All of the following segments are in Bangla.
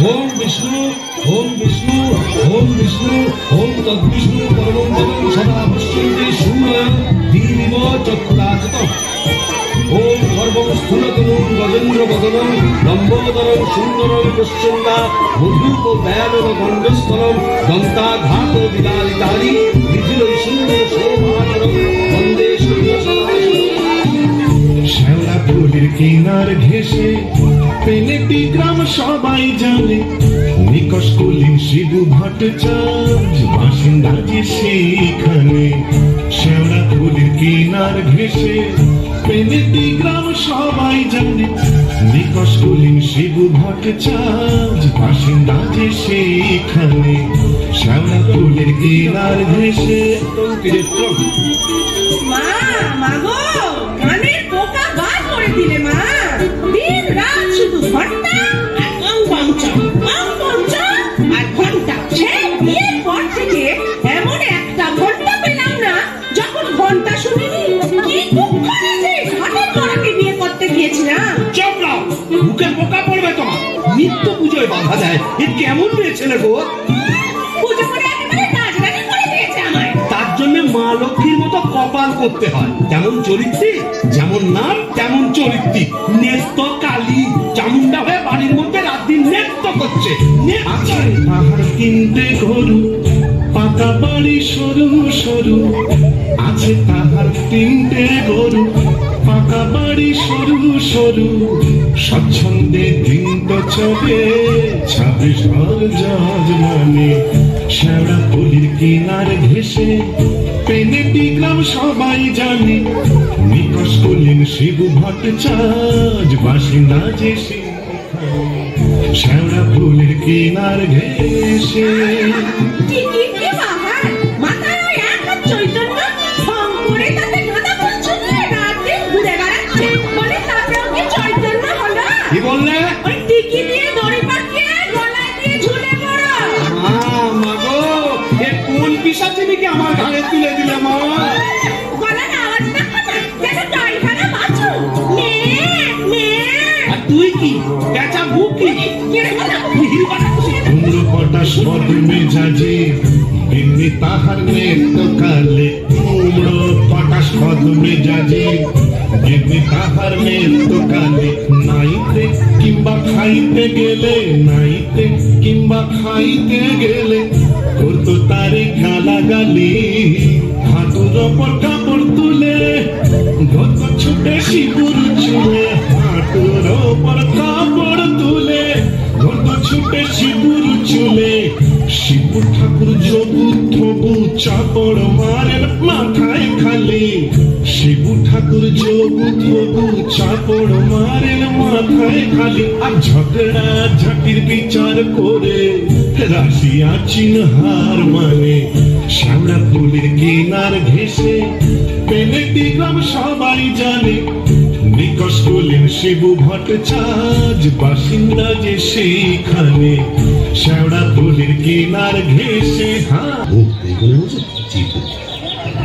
ओम विष्णु ओम विष्णु ओम विष्णु ओम तद्विष्णु परमं पदं सदा पश्यन्ति शून्यं दीर्घ चक्राचितम् ओम सर्वं स्थूलतनुं गजेन्द्र वदनं लम्बोदरं सुन्दरं प्रच्छन्दा मधुप दयालव गण्डस्थलं दन्ताघात विदालितानि विजय सुन्दर शोभाधरं वन्दे শ্যাওলা ফুলের কিনার ঘেসে পেনেটি গ্রাম সবাই জানে নিকষ কুলীন শিবু ভট্টাচার্য বাসিন্দা যে সেইখানে শ্যাওলা ফুলের কিনার ঘেসে পেনেটি গ্রাম সবাই জানে নিকষ কুলীন শিবু ভট্টাচার্য বাসিন্দা যে সেইখানে শ্যাওলা ফুলের কিনার ঘেসে মা মাগো কানের পোকা বার করে দিলে মা দিন রাত শুধু ঘন্টা আর ঘন্টা আর ঘন্টা সেই বিয়ের পর থেকে এমন একটা ঘন্টা পেলাম না যখন ঘন্টা শুনিনি কি দুঃখ আছে ঘাটের পরাকে বিয়ে করতে গিয়েছিলাম। চুপ নাও, মুখে পোকা পড়বে তোমার। নিত্য পুজোয় বাধা দেয়, এ কেমন মেয়ে ছেলে গো? পুজো করে একেবারে রাজরানি করে দিয়েছে আমায়। তার জন্য মা লক্ষ্মীর মতো কপাল করতে হয়, যেমন চরিত্রী যেমন নাম তেমন চরিত্রী। নেত্য কালী চামুন্ডা হয়ে বাড়ির মধ্যে রাত দিন নৃত্য করছে। পাহাড় কিনতে গরু পাকা বাড়ি সরু সরু আছে তাহার তিনটে গরু পাকা বাড়ি সরু সরু স্বচ্ছন্দে দিন তো চলে 26 ঘর জজ মানে শ্যাওড়া ফুলের কিনার ঘেসে পেনেটি গ্রাম সবাই জানে নিকষ কুলীন শিবু ভট্টাচার্য বাসিন্দা যে শ্যাওড়া ফুলের কিনার ঘেসে মাথায় ওই এক চৈতন্য ঢং করে তাতে গাঁদা ফুল ছুঁয়ে রাত দিন ঘুরে বেড়াচ্ছে বলে তাতে ওকে চৈতন্য হলো। কি বললে? ওই টিকি দিয়ে দড়ি পাকিয়ে গলায় দিয়ে ঝুলে পড়ো। মা গো, এ কোন পিশাচিনীকে আমার ঘাড়ে তুলে দিলে মা? গলার আওয়াজ দেখো না, যেন ড্রাইভারে বাঁচো। আর তুই কি পেঁচা বুকি? পটাশ মদ মেজাজে বিন্নি তাহার নেত্য কালে কুমড়ো পটাশ মদ মেজাজে বিন্নি তাহার নেত্য কালে নাইতে কিংবা খাইতে গেলে নাইতে কিংবা খাইতে গেলে করতো তারে গালাগালি হাঁটুর ওপর কাপড় তুলে ধরত ছুটে শিবুর চুলে হাঁটুর ওপর কাপড় তুলে ধরত ছুটে শিবুর চুলে শিবু ঠাকুর যোগু থবু চাপড় মারেন মাথায় খালি শিবু ঠাকুর যোগু থবু চাপড় মারেন মাথায় খালি আর ঝগড়া ঝাটির বিচার করে রাশিয়া চিনহার মানে শ্যাওড়া ফুলের কিনার ঘেসে পেনেটি গ্রাম সবাই জানে নিকষ কুলীন শিবু ভট্টাচার্য বাসিন্দা যে সেইখানে শ্যাওড়া ফুলের কিনার ঘেসে।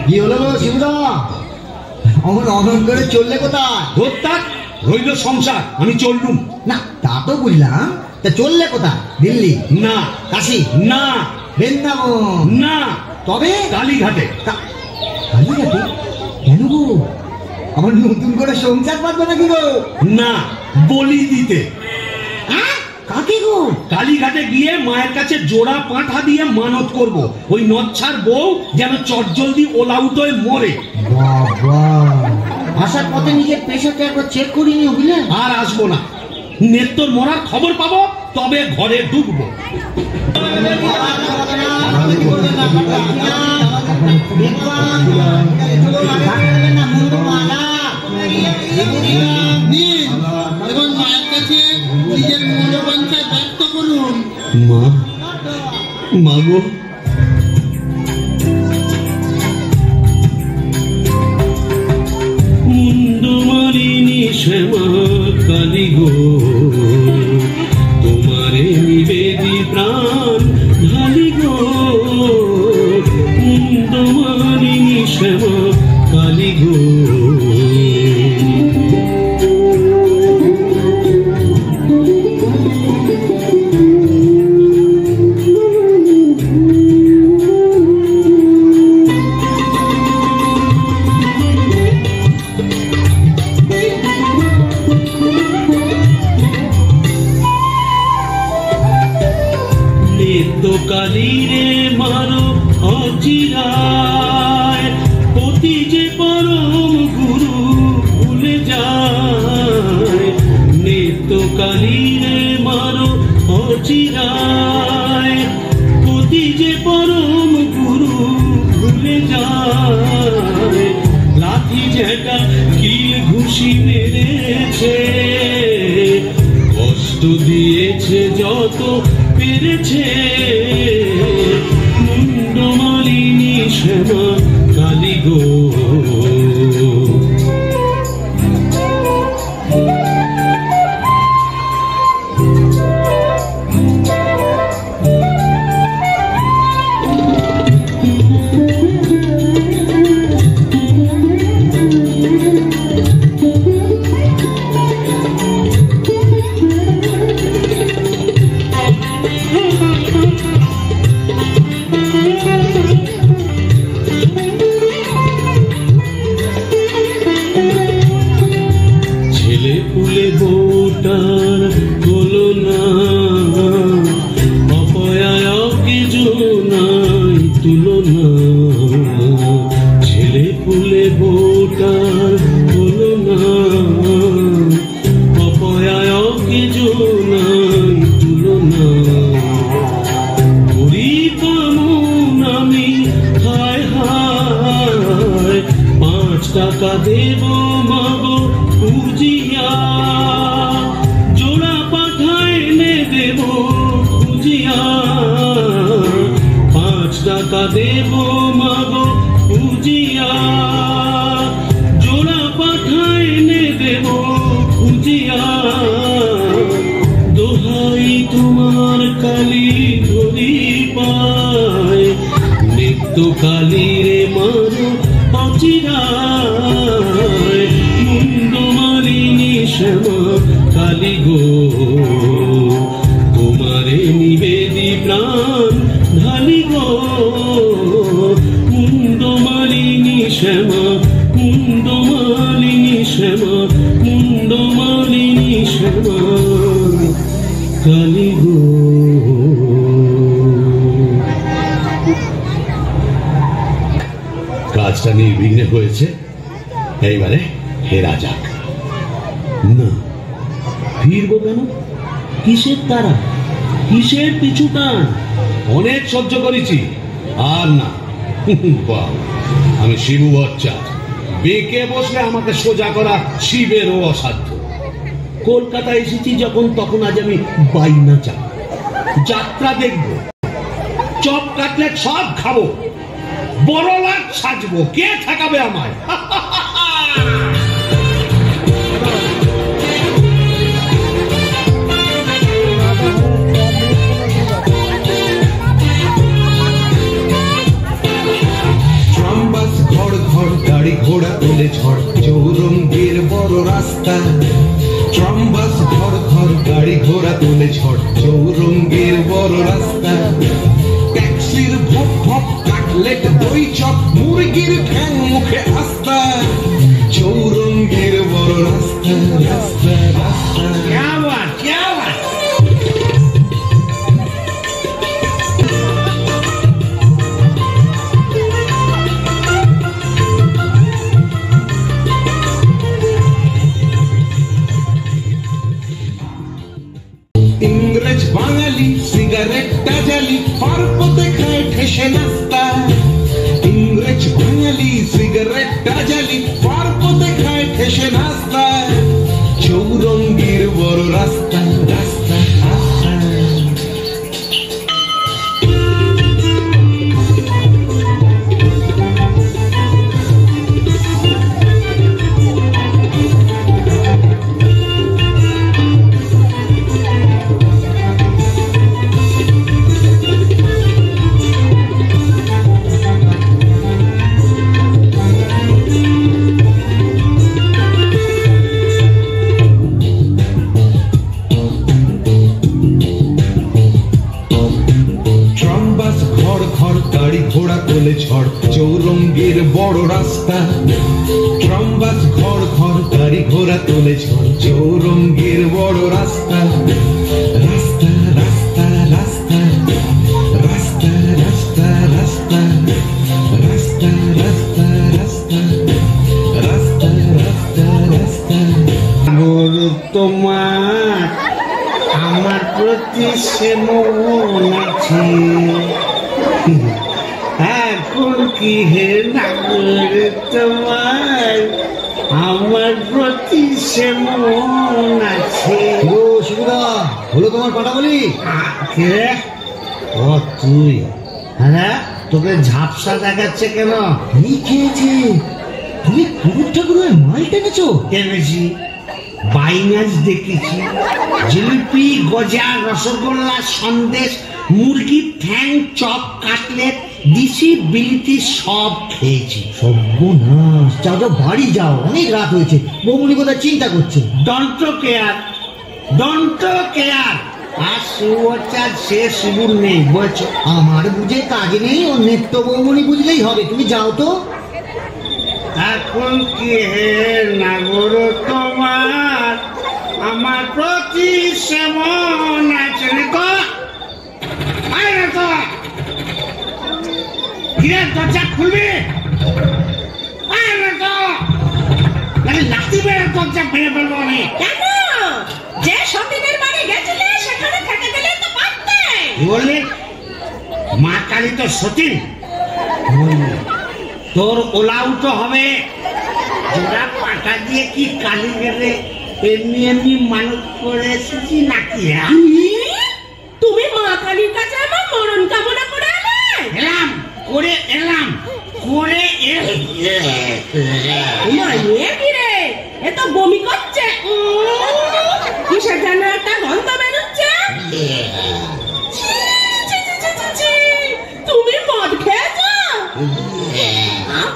কি হলো গো শিবুদা, অমন অমন করে চললে কোথায়? ধোত্তাক রইল সংসার, আমি চললুম না তা তো বুঝলাম, তা চললে কোথায়? দিল্লি না, কাশী না, বৃন্দাবন না, তবে কালীঘাটে। কালীঘাটে কেন গো? আমার নতুন করে সংসার পাতবে নাকি গো? না, বলি দিতে। কাকে গো? কালীঘাটে গিয়ে মায়ের কাছে জোড়া পাঁঠা দিয়ে মানত করব, ওই নচ্ছার বউ যেন চটজলদি ওলাউট হয়ে মরে। বাবা, আসার পথে নিজের পেশাটা একবার চেক করে নিও বুঝলে? আর আসবো না, নেত্তর মরার খবর পাবো তবে ঘরে ঢুকবো। মা, মাগো, মুন্ডু মারিনি শ্যামা কালী গো, তোমারে নিবেদি প্রাণ ঢালি গো, মুন্ডু মারিনি শ্যামা কালী গো। নিত্যকালী রে মারো অচিরায়, পতি যে পরম গুরু ভুলে যায়। নিত্যকালী রে মারো অচিরায়, পতি যে পরম গুরু ভুলে যায়। লাঠি ঝেঁটা কিল ঘুষি মেরেছে, কষ্ট দিয়েছে যত পেরেছে। মুন্ডমালিনী শ্যামা কালী গো, ভোটার হলো না, অপয়ায়কে জোনাই তুলনা। ছেলে পুলে ভোটার হলো না, অপয়ায়কে জোনাই তুলনা। করি কেমন আমি হায় হায়, 5 টাকা দেব মাগো পুজিয়া, জোড়া পাঠায় নে দেব পুজিয়া। 5 টাকা দেব মাগো পুজিয়া, জোড়া পাঠায় নে দেব পুজিয়া। দোহাই তোমার কালী ধরি পায়, নিত্যকালী রে মারো অচিরায়। মুন্ডমালিনী শ্যামা কালী গো, তোমারে নিবেদি প্রাণ ঢালি গো। মুন্ডমালিনী শ্যামা, মুন্ডমালিনী শ্যামা, মুন্ডমালিনী শ্যামা কালী গো। কাজটা নির্বিঘ্নে হয়েছে, এইবারে হেরা যাক। না, ফিরবো কেন? কিসের তারা, কিসের পিছু টান? অনেক সহ্য করেছি, আর না। আমি শিবু ভট্টাচার্য, বেঁকে বসলে আমাকে সোজা করা শিবেরও অসাধ্য। কলকাতা এসেছি যখন, তখন আজ আমি বাইনা চাপ যাত্রা দেখবো, চপ কাটলেট সব খাবো, বড় লাট সাজবো। কে ঠেকাবে আমায়? ঘর ঘর গাড়ি ঘোড়া তোলে ঝড়, চৌরঙ্গীর বড় রাস্তা। ট্রামবাস ঘর ঘর গাড়ি ঘোড়া তোলে ঝড়, চৌরঙ্গীর বড় রাস্তা। ট্যাক্সির ভপ ভপ কাটলেট দই চপ, মুরগির ঠ্যাং মুখে আস্তা। চৌরঙ্গীর বড় রাস্তা, রাস্তা রাস্তা। ইংরেজ বাঙালি সিগারেটটা জ্বালি, পার্বতে খায় ঠেসে নাস্তা। ইংরেজ বাঙালি সিগারেটটা জ্বালি, পার্বতে খায় ঠেসে নাস্তা। চৌরঙ্গীর বড় রাস্তা, রাস্তা রাস্তা। ঘোড়া তোলে ঝড়, চৌরঙ্গীর বড় রাস্তা। ট্রামবাস ঘর ঘর গাড়ি ঘোড়া তোলে ঝড়, চৌরঙ্গীর বড় রাস্তা। রাস্তা রাস্তা রাস্তা, সে মন আছে, এখন কি হে নাগর তোমার আমার প্রতি সে মন আছে। ও শিবুদা, হলো তোমার পাটা বলি? কে? ও তুই? হ্যাঁ, তোকে ঝাপসা দেখাচ্ছে কেন? কি খেয়েছে? তুমি কুকুর ঠাকুরের মাল টেনেছো? এনেছি, বাইনাচ দেখেছি, জিলিপি, গজা, রসগোল্লা, সন্দেশ, মুরগির ঠ্যাং, চপ, কাটলেট, দিশি, বিলিতি সব খেয়েছি। সর্বনাশ, যাও যাও বাড়ি যাও, অনেক রাত হয়েছে। বৌমনি কোথায় চিন্তা করছে। Don't care, don't care. আর সুচার সে শিবুর নেই, বলছো? আমার বুঝে কাজ নেই, ও নেত্য বৌমনি বুঝলেই হবে। তুমি যাও তো। এখন কি হে নাগর তোমার আমার প্রতি সে মন আছে তো? আয় তো কিরে, দরজা খুলবি? আয় তো লাঠি মেরে দরজা ভেঙে ফেলবো আমি। কেন? যে সতীনের বাড়ি গেছিলে সেখানে থেকে গেলে তো পারতে। বললে মা কালী তো সতীন, তোর ওলাউটো হবে। জোড়া পাটা দিয়ে কি কালী গেলে এমনি এমনি মানত করে এসেছি নাকি? তুমি মা কালীর কাছে আমার মরণ কামনা করে এলে? এলাম করে এলাম করে এ তো বমি করছে। কিসের যেন একটা গন্ধ বেরোচ্ছে। তুমি মদ খেয়েছো?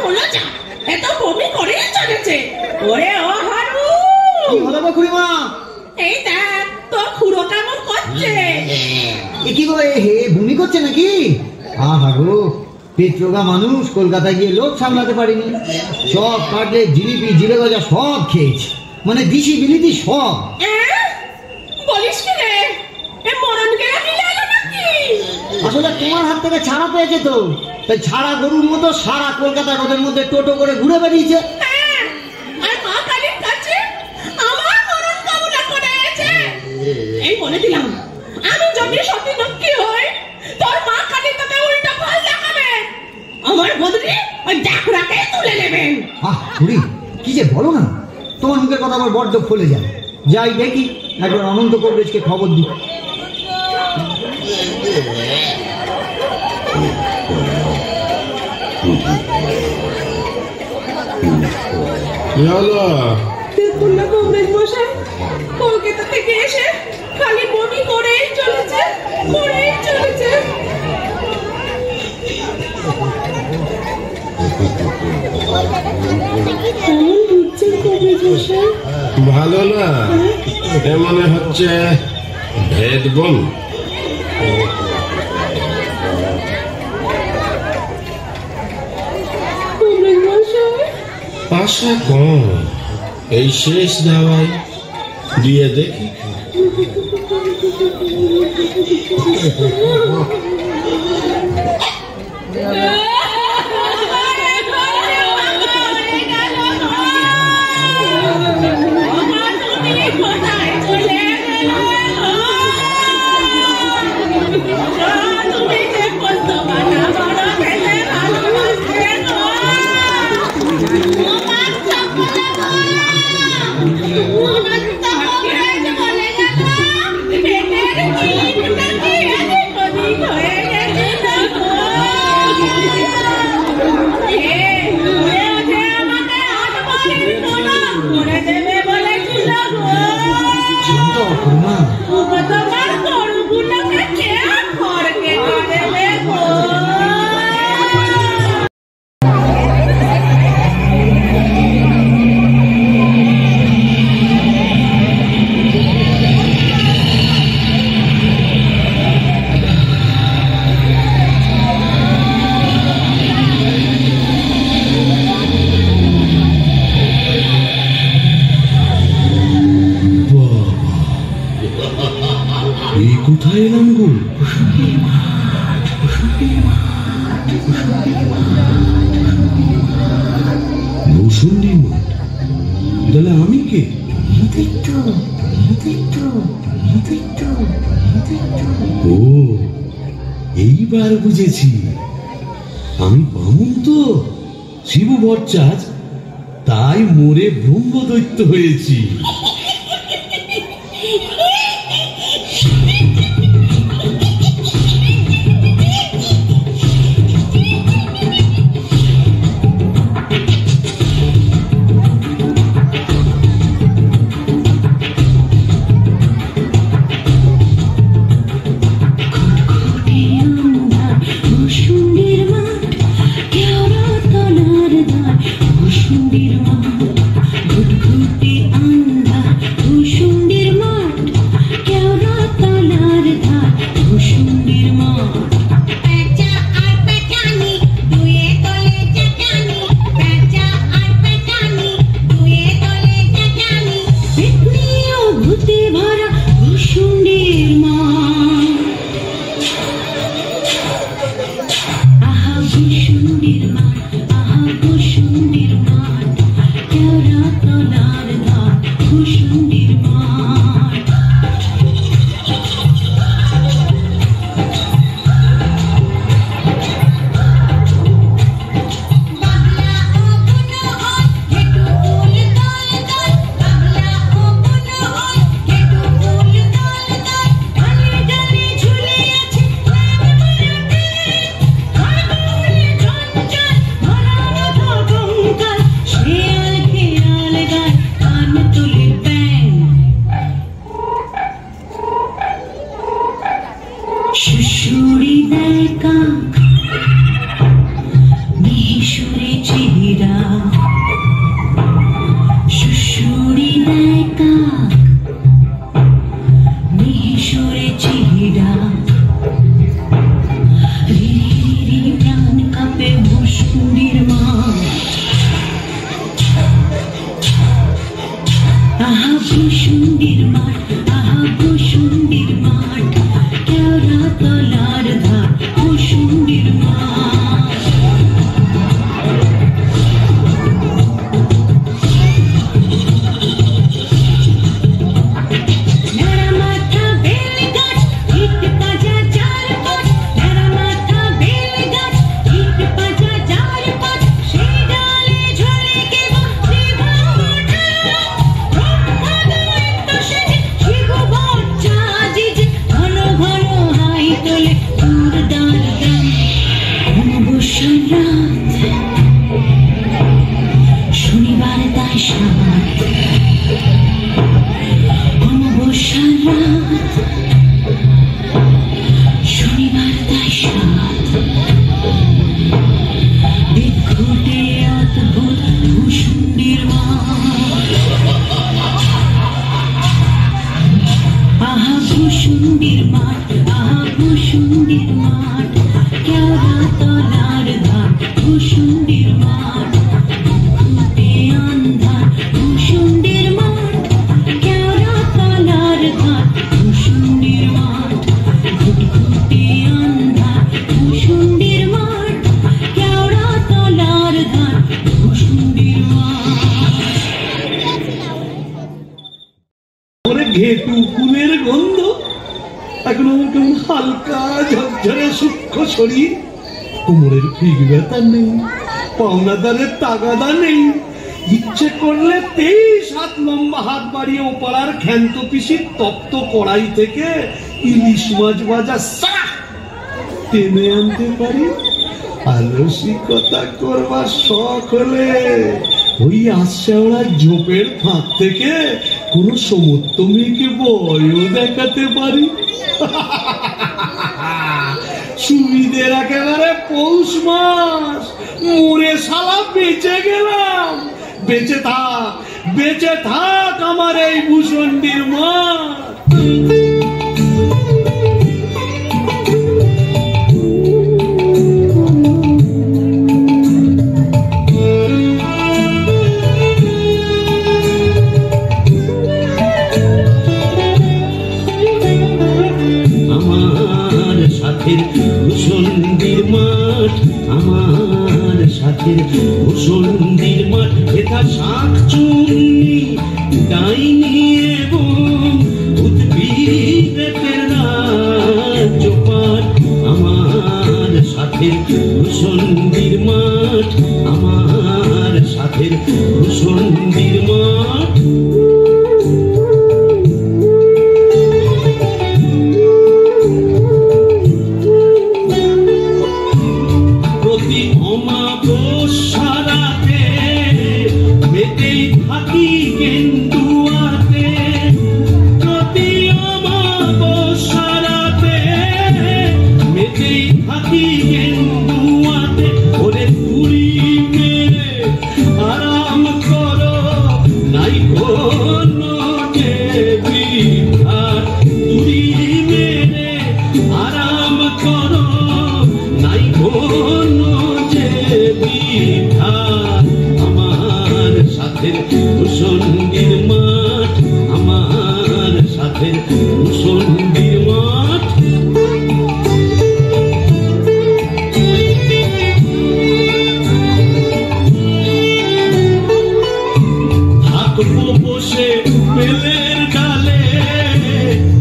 বলো যা, এ তো বমি করে চলেছে। ওরে ও হারু, কি হলো গো খুড়িমা? এই দেখ তোর খুড়ো কেমন করছে। এ কি গো, হে বমি করছে নাকি? আহা গো, পেট্রোগা মানুষ, কলকাতায় গিয়ে লোক সামলাতে পারিনি। সব কাটলেট, জিলিপি, জিরে গজা সব খেয়েছি, মানে দিশি বিলিতি সব। বলিস কি রে, এ মরণ গেলা মিলে এলো নাকি? আসলে তোমার হাত থেকে ছাড়া পেয়েছে তো, তাই ছাড়া গরুর মতো সারা কলকাতা রোদের মধ্যে টোটো করে ঘুরে বেরিয়েছে। আর মা কালীর কাছে আমার মরণ কামনা করে আছে। এই বলে দিলাম, আমি যদি সতী লক্ষ্মী হই, তোর মা কালী তোকে উল্টা ফল দেখাবে। আমার বদলে ওই ডাকরাকে তুলে নেবেন। আহ খুড়ি, কি যে বলো না, তোমার মুখের কথা আবার বড্ড ফলে যায়। যাই দেখি, একবার অনন্ত কবরেজকে খবর দিই। দেখুন না কবরেজ মশাই, কলকাতা থেকে এসে খালি বমি করেই চলেছে, করেই চলেছে। কেমন বুঝছেন কবরেজ মশাই? ভালো না, এ মনে হচ্ছে ভেদ বোন। কবরেজ মশাই, আশা কম, এই শেষ দাওয়াই দিয়ে দেখি। কোথায় এলাম গো? মুসল্লি মাঠ, তাহলে আমি কে? ও, এইবার বুঝেছি, আমি বামুন তো, শিবু ভট্টাচ, তাই মোরে ব্রহ্মদৈত্য হয়েছি। ঘেটু ফুলের গন্ধ, এখন আমার কেমন হালকা ঝরঝরে সূক্ষ্ম শরীর, কোমরের ফিগ ব্যথা নেই, পাওনাদারের তাগাদা নেই, ইচ্ছে করলে 23 হাত লম্বা হাত বাড়িয়ে ওপাড়ার ক্ষান্ত পিসির তপ্ত কড়াই থেকে ইলিশ মাছ ভাজা টেনে আনতে পারি। আলসিকতা করবার শখ হলে ওই আশাওড়া ঝোপের ফাঁক থেকে কোন সমর্থ মেয়েকে বয়ও দেখাতে পারি। সুবিধের একেবারে পৌষ মাস, মরে শালা বেঁচে গেলাম। বেঁচে থাক আমার এই ভূষণ্ডির মা। আমার সাথে সাথের ভূষণ্ডির মাঠ হেথা শাঁখ চুন্নি ডাইনি এবং উদ্ভিদের রাজ্যপাঠ আমার সাথের ভূষণ্ডির মাঠ আমার সাথের ভূষণ্ডির মাঠ ভূষণ্ডির মাঠ আমার সাথে ভূষণ্ডির মাঠ থাকবো বসে বেলের ডালে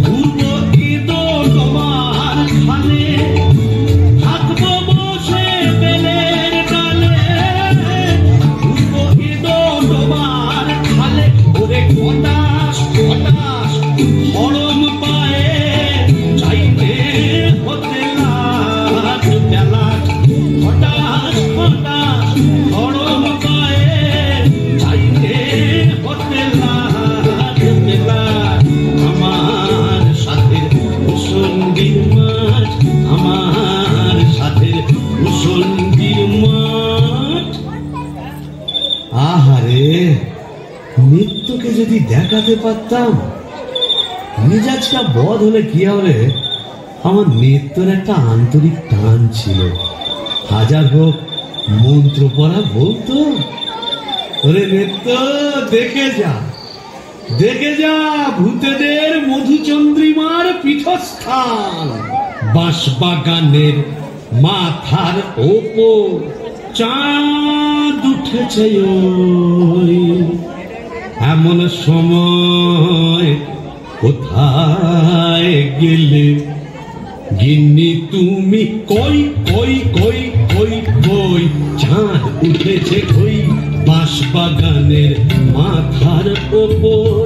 ঘুরবো ইদো তোমার খালে থাকবো বসে বেলের ডালে ঘুরবো ইদো তোমার খালে ওরে হতাশ হতাশ হরম পায়ে চাইতে হতে লাজ বেলাজ হতাশ হতাশ হরম পায়ে চাইতে হতে লাজ বেলাজ আমার সাথে ভূষণ্ডির মাঠ আমার সাথে ভূষণ্ডির মাঠ। আহারে নিত্যকে যদি দেখাতে পারতাম মেজাজটা বদ হলে কি হবে, আমার নিত্যর একটা আন্তরিক টান ছিল। হাজার হোক মন্ত্র পড়া বলতো, ওরে নিত্য দেখে যা দেখে যা ভূতেদের মধুচন্দ্রিমার পীঠস্থান বাঁশবাগানের মাথার ওপর চাঁদ উঠেছে ওই এমন সময় কোথায় গেলে গিন্নি তুমি কই কই কই কই কই চাঁদ উঠেছে কই বাঁশবাগানের মাথার ওপর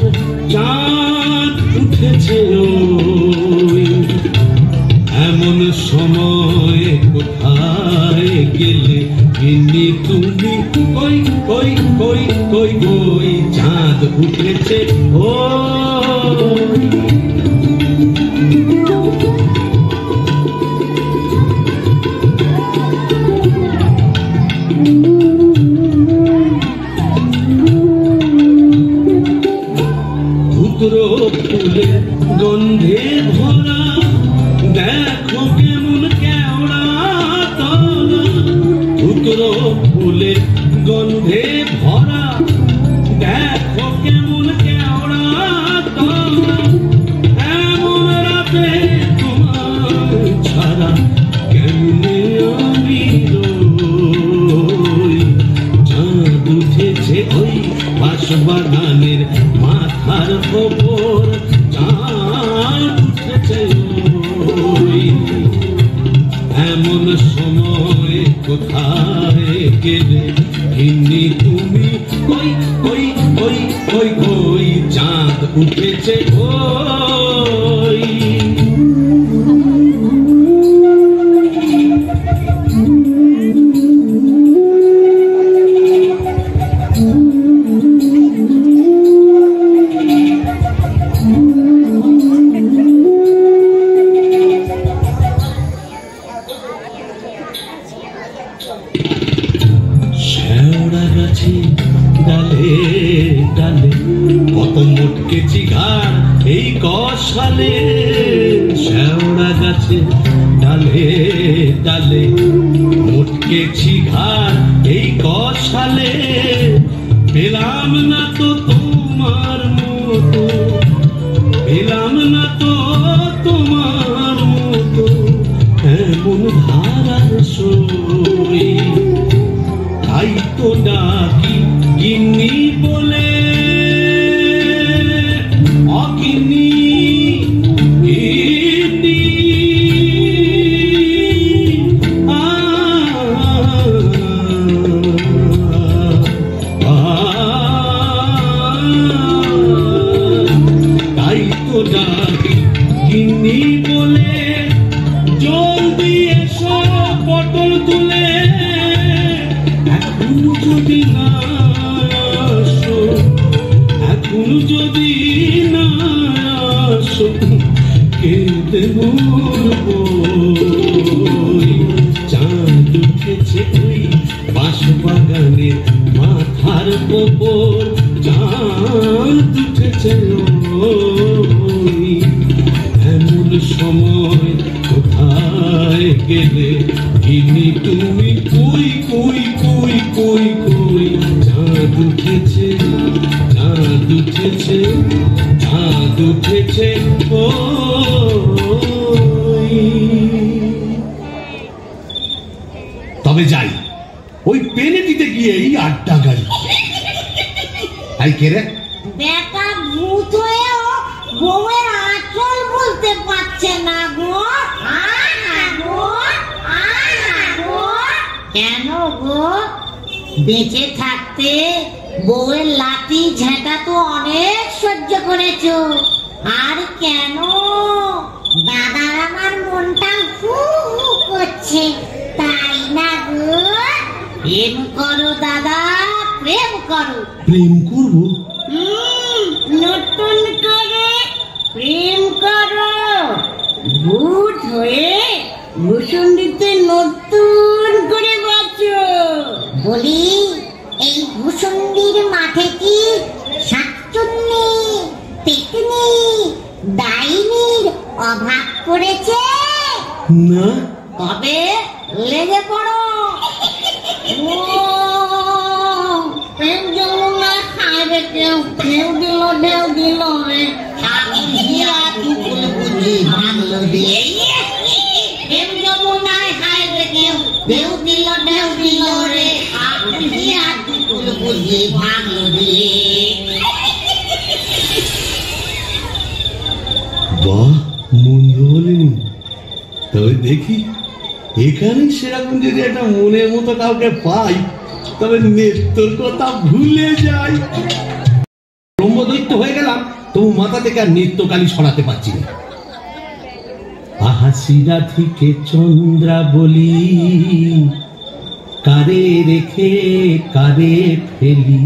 চাঁদ উঠেছে ওই এমন সময় কোথায় গেলে গিন্নি তুমি কই কই কই কই কই চাঁদ উঠেছে ওই ফুলের গন্ধে ভরা দেখো কেমন কেওড়া তলা উতরো ফুলের গন্ধে ভরা দেখো কেমন কেওড়া তলা এমন রাতে তোমার ছাড়া কেমনে আমি রই চাঁদ উঠেছে ওই বাঁশবাগানের মাথার ওপর চাঁদ উঠেছে ওই এমন সময় কোথায় গেলে গিন্নি তুমি কই কই কই কই কই চাঁদ উঠেছে ওই এই কষালে শেওড়া গাছে ডালে ডালে মুটকেছি ঘাড় এই কষালে পেলাম না তো তোমার মতো পেলাম না তো তোমার মতো এমন ধারার সই যদি না আসো কেঁদে মরবো। চাঁদ উঠেছে ওই বাঁশবাগানে মাথার উপর, চাঁদ উঠেছে ওই। এমন সময় কোথায় গেলে গিনি তুমি, কই কই কই কই কই। চাঁদ উঠেছে, চাঁদ উঠেছে, চাঁদ উঠেছে ওই। তবে যাই, ওই পেনেটিতে গিয়েই আড্ডা গাড়ি। আই কে রে? বেটা ভূত হয়েও বউয়ের আঁচল বলতে পারছে না গো। কেন গো? বেঁচে থাকতে বউয়ের লাঠি ঝেঁটা তো অনেক সহ্য করেছো, আর কেন? দাদার আমার মনটা হু হু করছে, তাই না গো? প্রেম করো দাদা, প্রেম করো। প্রেম করবো? নতুন করে প্রেম করো। ভূত হয়ে ভূষণ্ডিতে নতুন করে বাঁচো। বলি, এই ভূষণ্ডির মাঠে কি শাকচুন্নি, পেতনি, ডাইনির অভাব পড়েছে? না। তবে লেগে পড়ো। প্রেম যমুনা খাইবে কেউ, ঢেউ দিল ঢেউ দিল রে, ভাঙলো দিয়ে। প্রেম যমুনায় খাইবে কেউ, ঢেউ দিল ঢেউ দিল রে, ভাঙলো দিয়ে। বাহ, মন্দ বলেনি। তবে দেখি এখানে সেরকম যদি একটা মনের মতো কাউকে পাই, তবে নেত্রর কথা ভুলে যাই। ব্রহ্মদৈত্য হয়ে গেলাম, তবু মাথা থেকে আর নিত্যকালী সরাতে পারছি না। আহাসিরা থেকে চন্দ্রা বলি, কারে রেখে কারে ফেলি।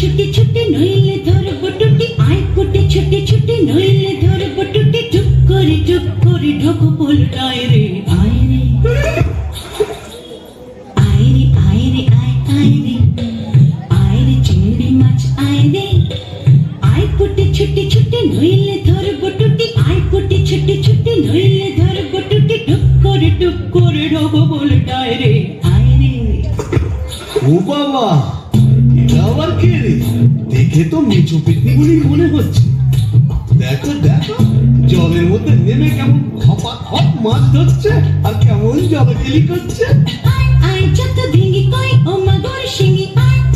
ছুটি ছুটি নইলে ধরবো টুটি, আয় কুটি ছুটি ছুটি নইলে ধরবো টুটি। টুক করে ঢোকো পোলটায় রে, আয় রে আয় রে আয় রে আয় রে আয় রে চিংড়ি মাছ আয় রে। আয় কুটি ছুটি ছুটি নইলে ধরবো টুটি, আয় কুটি ছুটি ছুটি নইলে ধরবো টুটি। টুক করে ঢোকো পোলটায় রে, আয় রে। ও বাবা, আবার কে রে? দেখে তো মেচো পেটনি বলেই মনে হচ্ছে। দেখো দেখো, জলের মধ্যে নেমে কেমন খপা খপ মাছ ধরছে, আর কেমন জলকেলি করছে। আয় যত ধিঙ্গি কই ও মাগর শিঙি,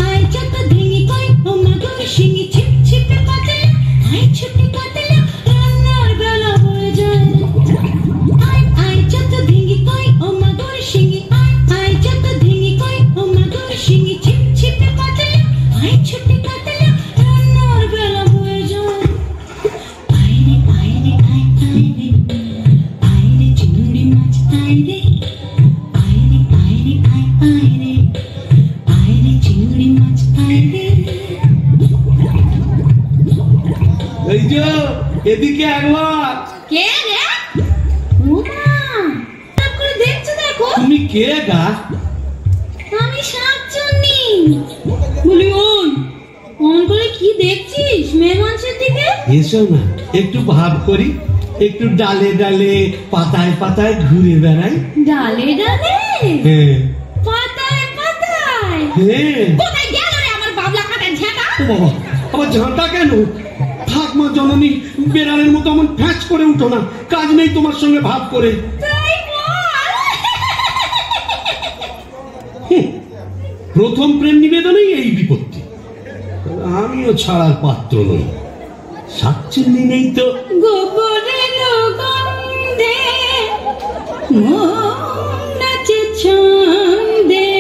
আয় যত ধিঙ্গি কই ও মাগর শিঙি। ছিপ ছিপে কাতলা, আয় ছুটি কাতলা, রান্নার বেলা হয়ে যায়। আয় যত ধিঙ্গি কই ও মাগর শিঙি, আয় যত ধিঙ্গি কই ও মাগর শিঙি। ছিপ ছিপে কাতলা, আয় ছুটি কাতলা, রান্নার বেলা হয়ে যায়। আয় রে আয় রে আয় রে আয় রে চিংড়ি মাছ আয় রে। আয় রে চিংড়ি মাছ আয় রে। এই যে এদিকে একবার। কে রে? ওমা, করে দেখছো দেখো। তুমি কে গা? আমি শাকচুন্নি। বলি ওই, অন করে কি দেখছিস মেয়ে মানুষের দিকে? এসো না, একটু ভাব করি, একটু ডালে ডালে পাতায় পাতায় ঘুরে বেড়াই। ডালে ডালে হ্যাঁ পাতায় পাতায়? হ্যাঁ। কোথায় গেল রে আমার বাবলা কাটার ঝাঁটা? ও বাবা, আবার ঝাঁটা কেন? থাক মা জননী, বেড়ালের মতো এমন ফ্যাঁচ করে উঠো না, কাজ নেই তোমার সঙ্গে ভাব করে। তাই বল। প্রথম প্রেম নিবেদনেই এই বিপত্তি। আমিও ছাড়ার পাত্র নই। শাকচুন্নি নেই তো। গোবরের গন্ধে মন নাচে ছন্দে,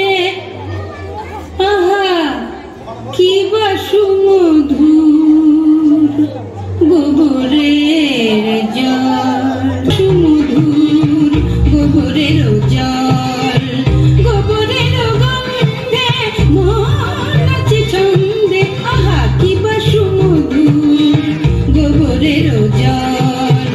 আহা কি বা সুমধুর। গোবর গোবরের জল গোবরের গন্ধে মন আছে ছন্দে আহা কি বা সুমধুর গোবরের জল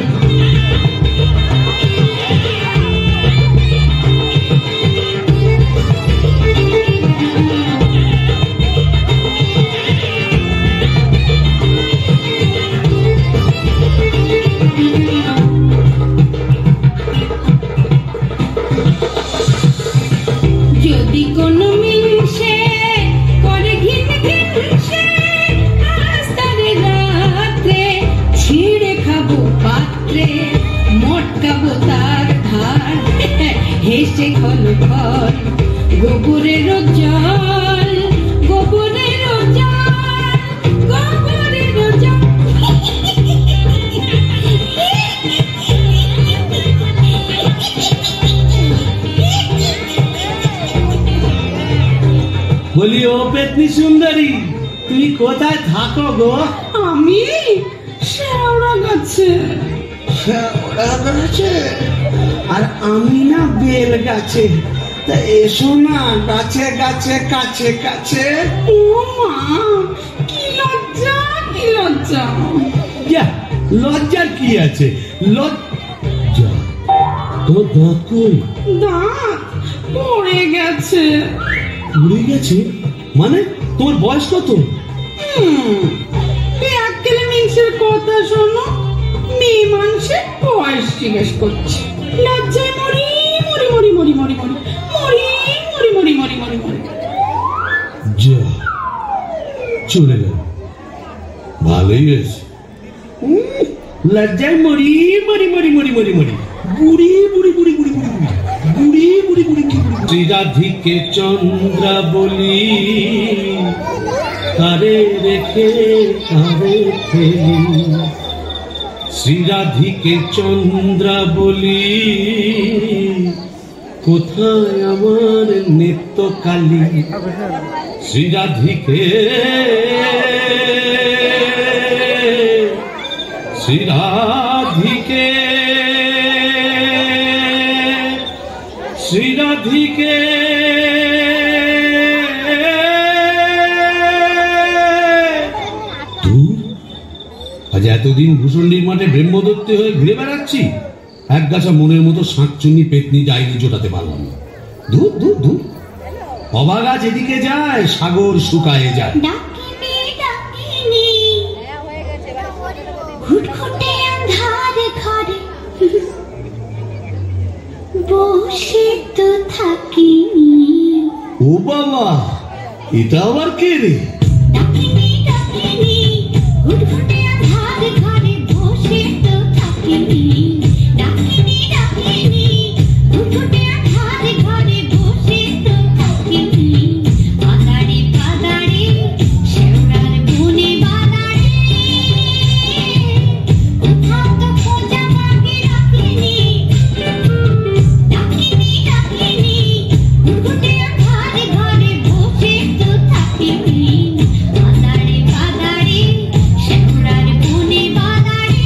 যদি কোনো মিনসে করে ঘিন ঘিনসে আস্তারে রাত্রে ছিঁড়ে খাবো পাত্রে মটকাবো তার ধার হেসে খল খল গোবরের জল গোবরের জল গোবরের জল বলি ও পেতনি সুন্দরী, তুমি কোথায় থাকো গো? আমি শেওড়া গাছে শেওড়া গাছে? আর আমি না বেল গাছে। তা এসো না গাছে গাছে কাছে কাছে। ও মা কি লজ্জা কি লজ্জা যা, লজ্জার কি আছে? লজ্জা তোর দাঁত কই? দাঁত পড়ে গেছে উড়ে গেছে মানে? তোর বয়স কত? এককেলে মিনসের কথা শোনো, মেয়ে মানুষের বয়স জিজ্ঞেস করছে। লজ্জায় মরি মরি মরি মরি মরি মরি মরি মরি মরি মরি মরি মরি। যা, চলে গেল। ভালোই হয়েছে। লজ্জায় মরি মরি মরি মরি মরি মরি বুড়ি বুড়ি বুড়ি বুড়ি বুড়ি বুড়ি বুড়ি বুড়ি বুড়ি। শ্রীরাধিকে চন্দ্রা বলি, কারে রেখে কারে ফেলি। শ্রীরাধিকে চন্দ্রা বলি, কোথায় আমার নিত্যকালী। শ্রীরাধিকে শ্রীরাধিকে শ্রীরাধিকে আজ এতদিন ভূষণ্ডির মাঠে ব্রহ্মদত্তে হয়ে ঘুরে বেড়াচ্ছি, এক গাছা মনের মতো শাঁকচুন্নি পেতনি ডাইনি জোটাতে পারলাম না। ধুর ধুর ধুর, অবাগা যেদিকে যায় সাগর শুকায়ে যায়। ডাকিনি ডাকিনি ঘুটঘুটে আন্ধার ঘরে বসে তো থাকিনি। ও বাবা, এটা আবার কে রে? ডাকিনি ডাকিনি ঘুটঘুটে আন্ধার ঘরে বসে তো থাকিনি। ডাকিনি ডাকিনি ঘুটঘুটে আন্ধার ঘরে বসে তো থাকিনি। বাদাড়ি বাদাড়ি শেওড়ার বনে বাদাড়ি, কোথাও তো খোঁজা মাগে রাখিনি। ডাকিনি ডাকিনি ঘুটঘুটে আন্ধার ঘরে বসে তো থাকিনি। বাদাড়ি বাদাড়ি শেওড়ার বনে বাদাড়ি।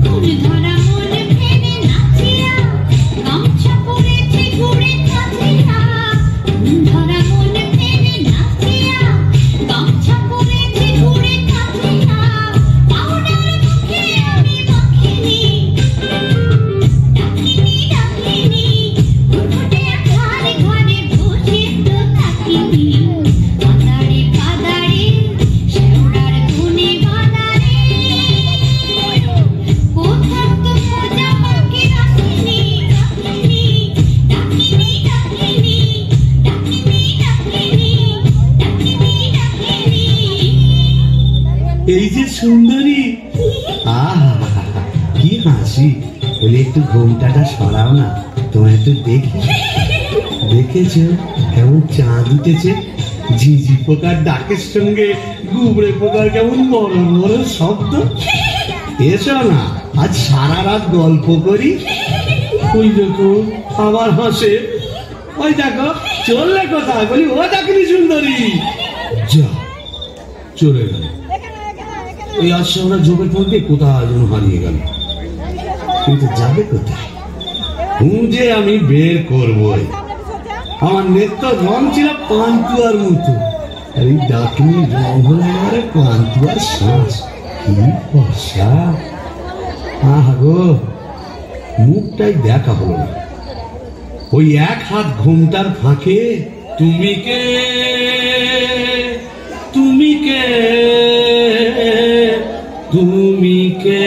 ঘুর ধরা মন ফেরে নাচিয়া গামছা পরেছে ঘুরে কাঁচিয়া। ঘুর ধরা মন ফেরে নাচিয়া গামছা পরেছে ঘুরে কাঁচিয়া। পাউডার মুখে আমি মাখিনি। ডাকিনি ডাকিনি ঘুটঘুটে আন্ধার ঘরে বসে তো থাকিনি। বাদাড়ি বাদাড়ি শেওড়ার বনে বাদাড়ি, কোথাও তো খোঁজা মাগে রাখিনি। ডাকিনি ডাকিনি ডাকিনি ডাকিনি ডাকিনি ডাকিনি ডাকিনি। এই যে সুন্দরী, আহা কি হাসি। বলে একটু ঘোমটাটা সরাও না, তোমায় একটু দেখি। দেখেছো কেমন চাঁদ উঠেছে? ঝিঝি পোকার ডাকের সঙ্গে গুবড়ে পোকার কেমন বড় বড় শব্দ। এসো না, আজ সারা রাত গল্প করি। ওই দেখো আবার হাসে। ওই দেখো চললে কোথায়? বলি ও দেখনি সুন্দরী, যা চলে গেল। ওই আসছে ওরা জোবের মধ্যে কোথায় যেন হারিয়ে গেল, কিন্তু যাবে কোথায়? খুঁজে আমি বের করবই। আমার নেত্র রং ছিল পান্তুয়ার মতো, আর এই ডাকনি রং হলো এবারে পান্তুয়ার শ্বাস। কি বর্ষা! আহা গো, মুখটাই দেখা হলো না। ওই এক হাত ঘুমটার ফাঁকে তুমি কে, তুমি কে, তুমি কে।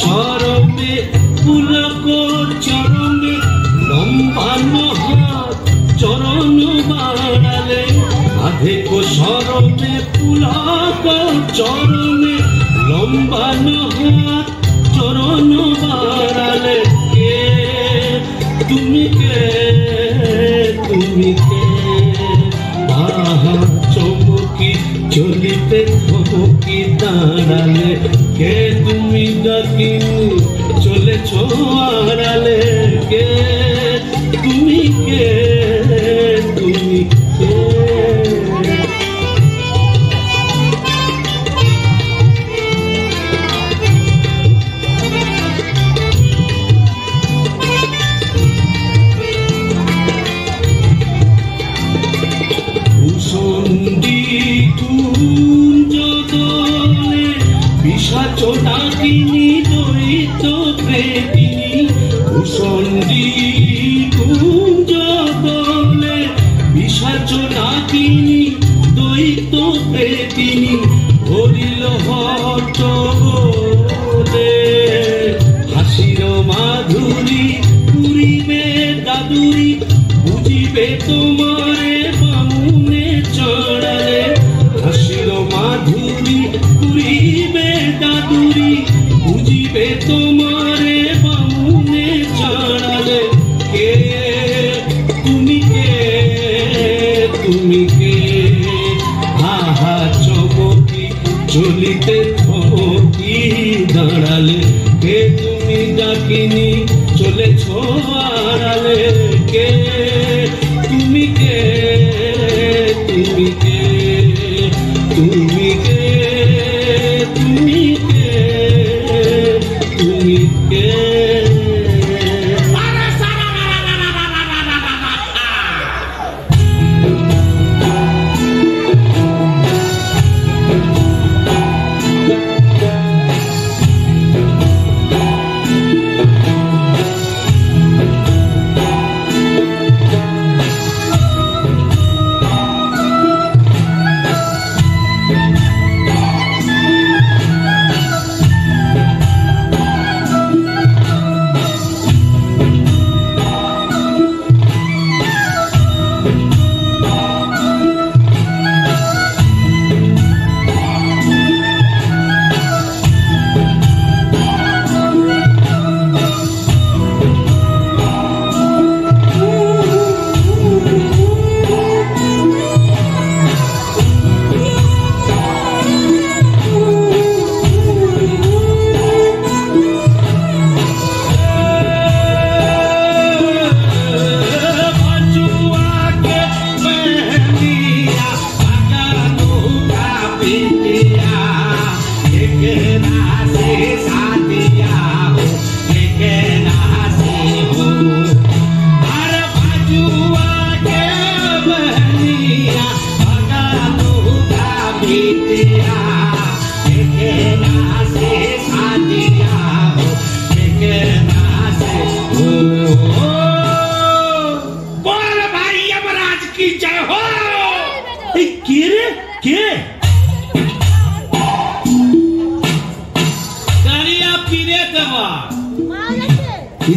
সরমে পুলক চরণে লম্বানো হাত চরণ বাড়ালে, আধেক সরমে পুলক চরণে লম্বানো হাত চরণ বাড়ালে। কে তুমি কে, তুমি কে? আহা চমকি চলিতে থমকি দাঁড়ালে, কে তুমি ডাকিনি চলেছ আড়ালে। কে তুমি কে, তুমি কে? ভূষণ্ডী কুঞ্জ দোলে পিশাচ ডাকিনী দৈত্য প্রেতিনী। ভূষণ্ডী কুঞ্জ দোলে পিশাচ ডাকিনী দৈত্য প্রেতিনী। হরিল হট বলে হাসির মাধুরী পুরিবে দাদুরি, বুঝিবে তোমারে বামুনে চড়ালে। হাসির মাধুরী পুরিবে দাদুরি, বুঝিবে তোমারে বামুনে চড়ালে। কে তুমি কে, তুমি কে? আহা চমকি চলিতে থমকি দাঁড়ালে, কে তুমি ডাকিনি চলেছ আড়ালে। কে তুমি কে, তুমি কে, তুমি কে, তুমি কে, তুমি কে?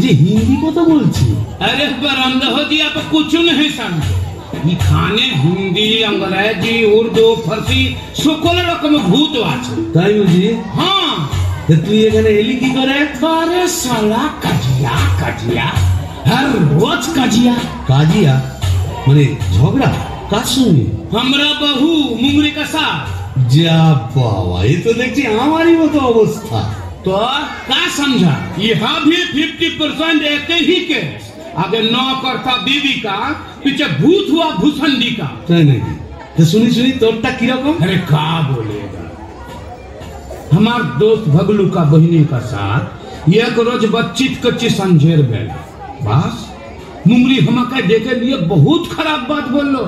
ये हिंदी को तो बोलছি। अरे बरामदा हो दिया तो कुछ नहीं समझो। এখানে হিন্দি अंग्रेजी উর্দু ফার্সি সকল রকম ভূত আছে। তাই বুঝি? হ্যাঁ। তা তুই এখানে এলি কি করে? আরে সালা কাজিয়া কাজিয়া, হর রোজ কাজিয়া। কাজিয়া মানে ঝগড়া? কার সঙ্গে? हमरा बहू मुंगरी का साथ। যা বাবা, এই তো দেখছি আমারই মতো অবস্থা। तो क्या समझा? यहाँ भी 50% एक ही केस, आगे नौ करता बीवी का, पीछे भूत हुआ भूसंडी का। তাই নাকি? তো শুনি শুনি তোরটা কিরকম? अरे क्या बोलेगा, हमार दोस्त भगलू का बहनी का साथ एक रोज बच्चित कच्ची संझेर बेला, बस मुंगरी हमका देखे लिए बहुत खराब बात बोलो।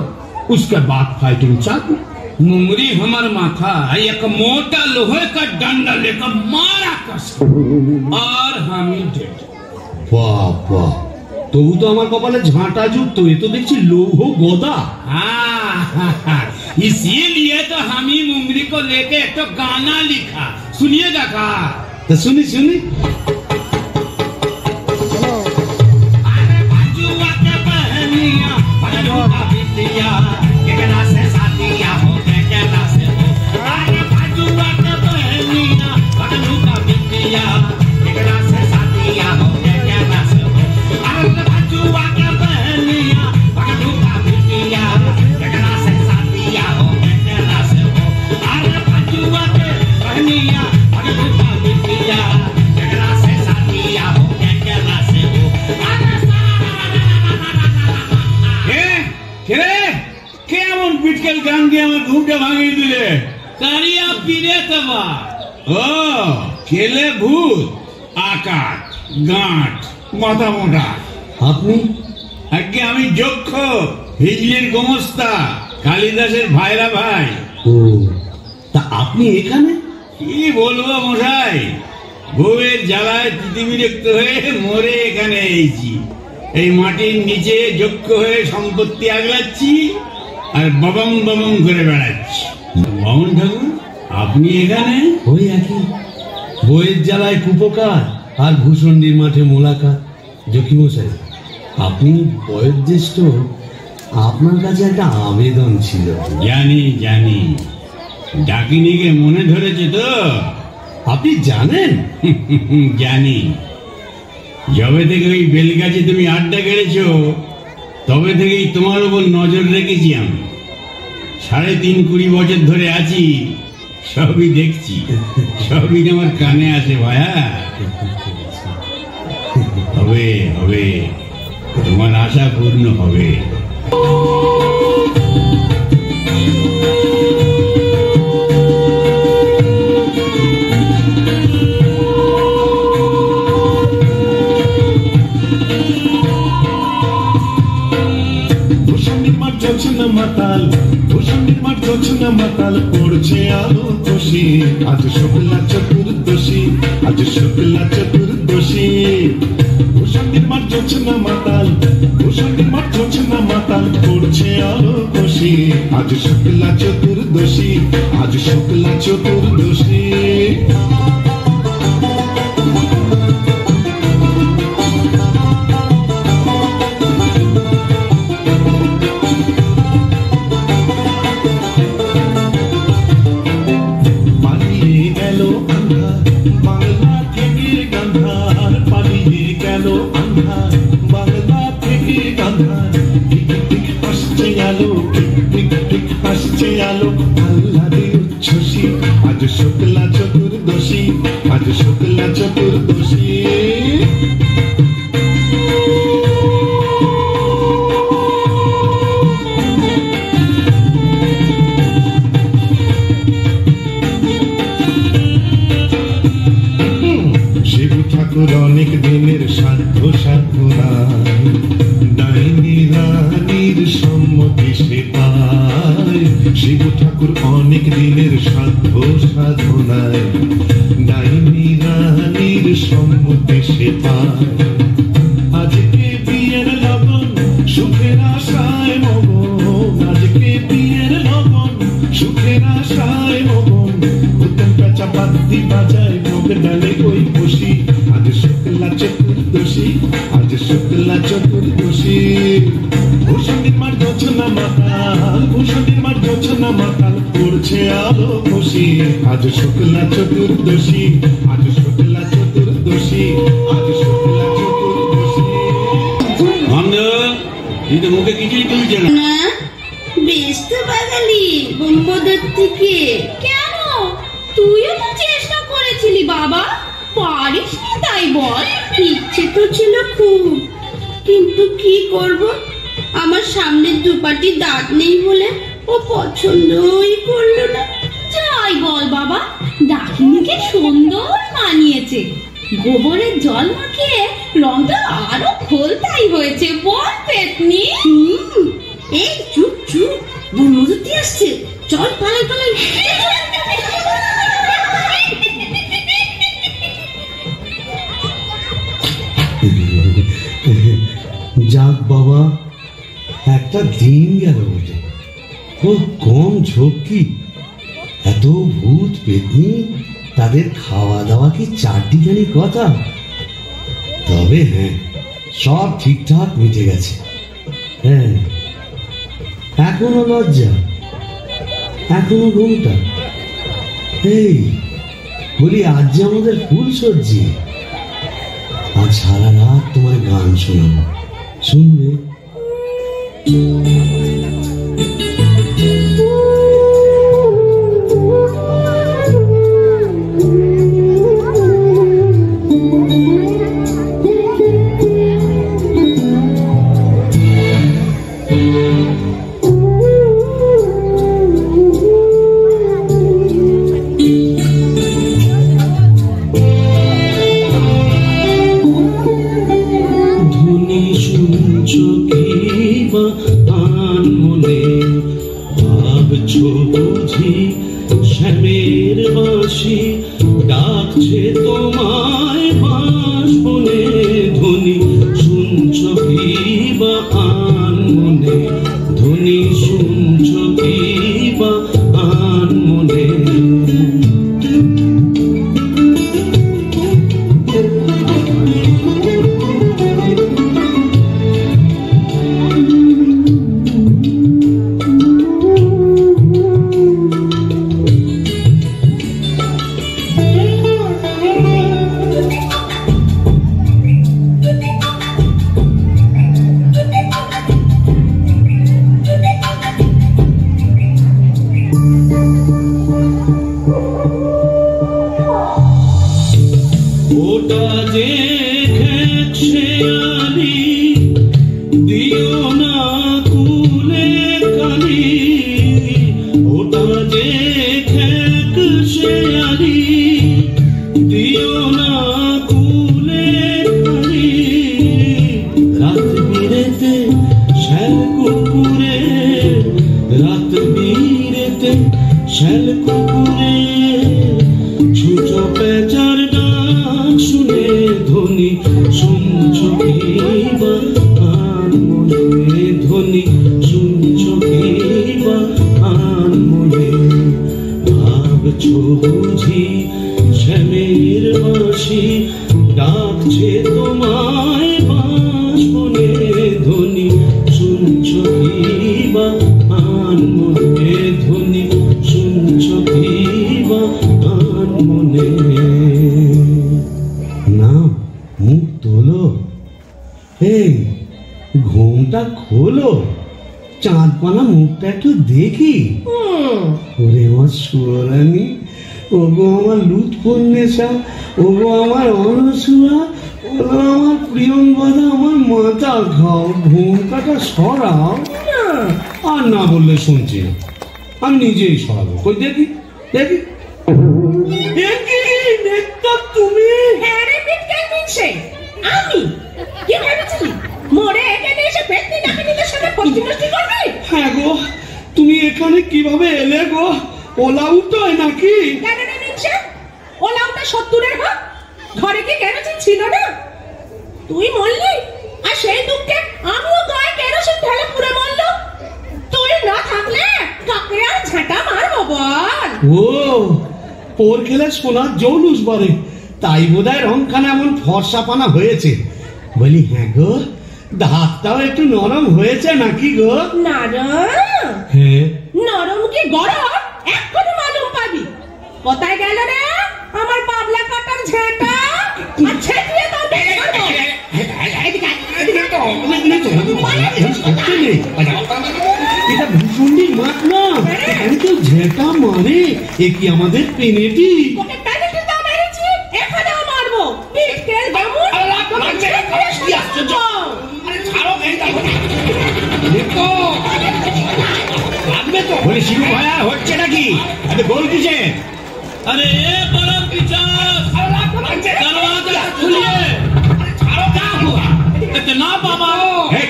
उसके बाद फाइटिंग चालू। मुंगरी हमार माथा एक मोटा लोहे का डंडा लेकर मारा कस, और हम ही डेड। বাবা, তবু তো আমার কপালে ঝাঁটা যুক্ত, এ তো দেখছি লৌহ গদা। हाँ, इसीलिए तो हम ही मुंगरी को लेके एक तो गाना लिखा, सुनिएगा का? তা শুনি শুনি। अरे बाजुआ के बहनिया, बाजुआ का बिटिया, केकरा से साथिया हो, केकरा से हो। अरे बाजुआ के बहनिया, बाजुआ का बिटिया, केकरा से साथिया हो, केकरा से हो। अरे बाजुआ के बहनिया, बाजुआ का बिटिया, केकरा से साथिया हो, केकरा से हो। अरे बाजुआ के बहनिया, बाजुआ का बिटिया, केकरा से साथिया हो, केकरा से हो। কেমন পিটকেল গান দিয়ে আমার ঘুমটা ভাঙিয়ে দিলে? কারিয়া পিরে তবা। ও খেলে ভূত, আকাট গাঁট মাথা মোটা। আপনি? আগে আমি যক্ষ, হিজলির গোমস্তা, কালিদাসের ভাইরা ভাই। ও, তা আপনি এখানে? কি বলবো মশাই, বউয়ের জ্বালায় তিতিবিরক্ত হয়ে মরে এখানে এসেছি। এই মাটির নিচে যক্ষ হয়ে সম্পত্তি আগলাচ্ছি আর বাবাং বাবাং করে বেড়াচ্ছি। বামন ঠাকুর, আপনি এখানে? ওই একই, বইয়ের জ্বালায় কুপকার আর ভূষণ্ডির মাঠে মোলাকাত। জকিমশাই, আপনি বয়োজ্যেষ্ঠ, আপনার কাছে একটা আবেদন ছিল। জানি জানি, ডাকিনিকে মনে ধরেছে তো? আপনি জানেন? জানি। যবে থেকে ওই বেলগাছে তুমি আড্ডা গেড়েছো, তবে থেকেই তোমার উপর নজর রেখেছি আমি। ৩.৫-২০ বছর ধরে আছি, সবই দেখছি, সবই আমার কানে আসে ভায়া। হবে হবে, তোমার আশা পূর্ণ হবে। মাতাল, ভূষণ্ডির মাঠ জোছনা মাতাল, পড়ছে আলো খুশি, আজ শুক্লা চতুর্দশী, আজ শুক্লা চতুর্দশী। ভূষণ্ডির মাঠ জোছনা মাতাল, ভূষণ্ডির মাঠ জোছনা মাতাল, পড়ছে আলো খুশি, আজ শুক্লা চতুর্দশী, আজ শুক্লা চতুর্দশী। আজ শুক্লা চতুর্দশী, আজ শুক্লা চতুর্দশী। শিব ঠাকুর অনেক দিনের সাধ্য সাধনায়, ডাইনি রানীর সম্মতি সে পায়। শিব ঠাকুর অনেক দিনের সাধ্য সাধনায়, ডাইনি রানীর সম্মতি সে পায়। আজকে বিয়ের লগন, সুখের আশায় মগন, আজকে বিয়ের লগন, সুখের আশায় মগন। হুতম পেঁচা পাত্তি বাজায়, ভোগ ডালে ওই বসি, আজ শুক্লা চতুর্দশী, আজ শুক্লা চতুর্দশী। ভূষণ্ডির মাঠ জোছনা জোছনা মাতাল, বসন্তের মাঠ জোছনা মাতাল করছে আলো খুশি। আজ শুক্লা চতুর্দশী, আজ শুক্লা চতুর্দশী, আজ শুক্লা চতুর্দশী। কিন্তু মুখে কিছুই তুলছে না। না বেশ তো বাঙালি বনপদের থেকে। কেন তুইও তো চেষ্টা করেছিলি বাবা, পারিস নি তাই বল? ইচ্ছে তো ছিল খুব, কিন্তু কি করব, আমার সামনের দুপাটি দাঁত নেই বলে ও পছন্দই করলো না। যাই বল বাবা, ডাকিনিকে সুন্দর মানিয়েছে। গোবরের জল মাখিয়ে রংটা আরো খোলতাই হয়েছে বল পেতনি। এই চুপ চুপ, বনমধুতি আসছে, চল পালাই পালাই। যাক বাবা, একটা দিন গেল বটে। খুব কম ঝক্কি, এত ভূত পেতনি, তাদের খাওয়া দাওয়া কি চারটিখানি কথা? তবে হ্যাঁ, সব ঠিকঠাক মিটে গেছে। হ্যাঁ, এখনো লজ্জা, এখনো ঘুমটা। এই বলি, আজ যে আমাদের ফুল সজ্জি, আজ সারা রাত তোমার গান শোনাবো, শুনবে? শ্যামের বাঁশি ডাকছে তোমায় বাঁশ বনে, ধ্বনি শুনছ কি বা আন মনে, ধ্বনি শুনছ কি বা আন মনে। ওটা যে খেয়ালি দিও না কুলে কালি, ওটা যে খেয়ালি দিও না কুলে কালি। রাত বিরেতে শ্যাল কুকুরে, রাত বিরেতে শ্যাল কুকুরে ছুটো পেঁচার ডাক শুনে, ধ্বনি শুনছ কি বা আন মনে, ধ্বনি শুনছ কি বা আন মনে। ভাবছ বুঝি শ্যামের বাঁশি ডাকছে তোমায় বাঁশ বনে, ধ্বনি শুনছ কি বা আন মনে, ধ্বনি শুনছ কি বা আন মনে। না, মুখ তোলো, এই ঘুমটা খোলো, চাঁদপানা মুখটা একটু দেখি। ওরে আমার সুরানি, ওগো আমার লুৎফুন্নেসা, ওগো আমার অনসুয়া, ওগো আমার প্রিয়ঙ্গদা, আমার মাথা খাও, ঘুমটাটা সরাও। আর না বললে শুনছি না, আমি নিজেই সরাবো। কই দেখি দেখি। তুমি? হ্যাঁ রে বিটকেল মিনছে, আমি কি ভেবেছিলি মোরে এখানে এসে পেটনি ডাকিনিদের সাথে ফষ্টি ফষ্টি করবি? হ্যাঁ গো, তুমি এখানে কিভাবে এলে গো? ওলা উঠোয় নাকি? কেন রে মিনছে, ওলা উঠা 70-এর হোক, ঘরে কি কেরোসিন ছিল না? তুই মরলি, আর সেই দুঃখে আমিও গায়ে কেরোসিন ঢেলে পুড়ে মরলো। তুই না থাকলে কাকে আর ঝাঁটা মারবো বল? ও, পোর খেলে সোনার জৌলুস বলে, তাই বোধহয় রংখানা এমন ফর্সা পানা হয়েছে। বলি হ্যাঁ গো, ধাতটাও একটু নরম হয়েছে নাকি গো? নরম? হ্যাঁ। নরম কি গরম এক্ষুনি মালুম পাবি। কোথায় গেল রে আমার পাবলা কাটার ঝাঁটা? আচ্ছা দিয়ে তো এটা ভূষণ্ডির মাঠ না, এখানে কেউ ঝেঁটা মারে? এ কি আমাদের পেনেটি? তোকে পেনেটি দাও মেরেছি, এখানেও মারবো। পিটকেল বামুন বলে শিবু ভাইয়া হচ্ছে নাকি? আরে বল কিসে? अरे ये परम पिचास दरवाजा खुलिए। क्या हुआ इतना बाबा?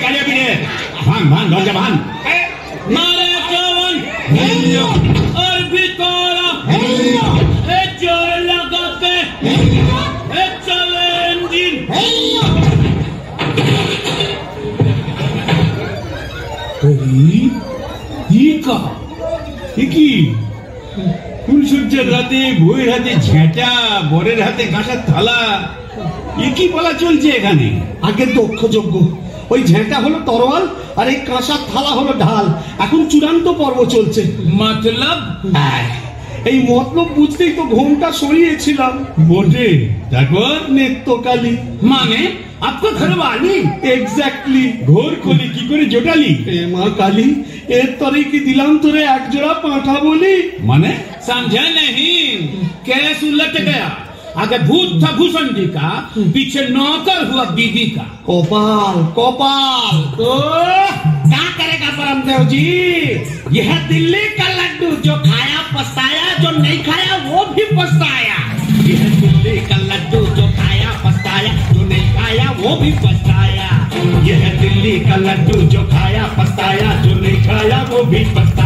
কালিয়া পিনে ভাঙ ভাঙ দরজা ভাঙ। मारे चौवन और भी तोड़ा जोर लगाते चले इंजिन। কি ফুলসজ্জার রাতে বউয়ের হাতে ঝেঁটা, বরের হাতে কাঁসার থালা, এ কি বলা চলছে এখানে? আগে দক্ষযজ্ঞ, ওই ঝেঁটা হলো তরোয়াল আর এই কাঁসার থালা হলো ঢাল। এখন চূড়ান্ত পর্ব চলছে। मतलब এই মতলব বুঝতেই তো ঘোমটা সরিয়েছিলাম। বটে, তারপর নেত্রকালী माने आपको घर वाली? এক্স্যাক্টলি। ঘোর কলি কি করে জোটালি? মা কালী, এর তরে কি দিলাম তোরে এক জোড়া পাঁঠা বলি? माने समझा नहीं? केस उलट गया। आगे भूत था भूषण जी का, पीछे नौकर हुआ बीबी का। कपाल कपाल। तो क्या करेगा परमदेव जी? यह दिल्ली का लड्डू, जो खाया पछताया, जो नहीं खाया वो भी पछताया। यह दिल्ली का लड्डू, जो खाया पछताया, जो नहीं खाया वो भी पछताया। यह दिल्ली का लड्डू, जो खाया पछताया, जो नहीं खाया वो भी पछताया।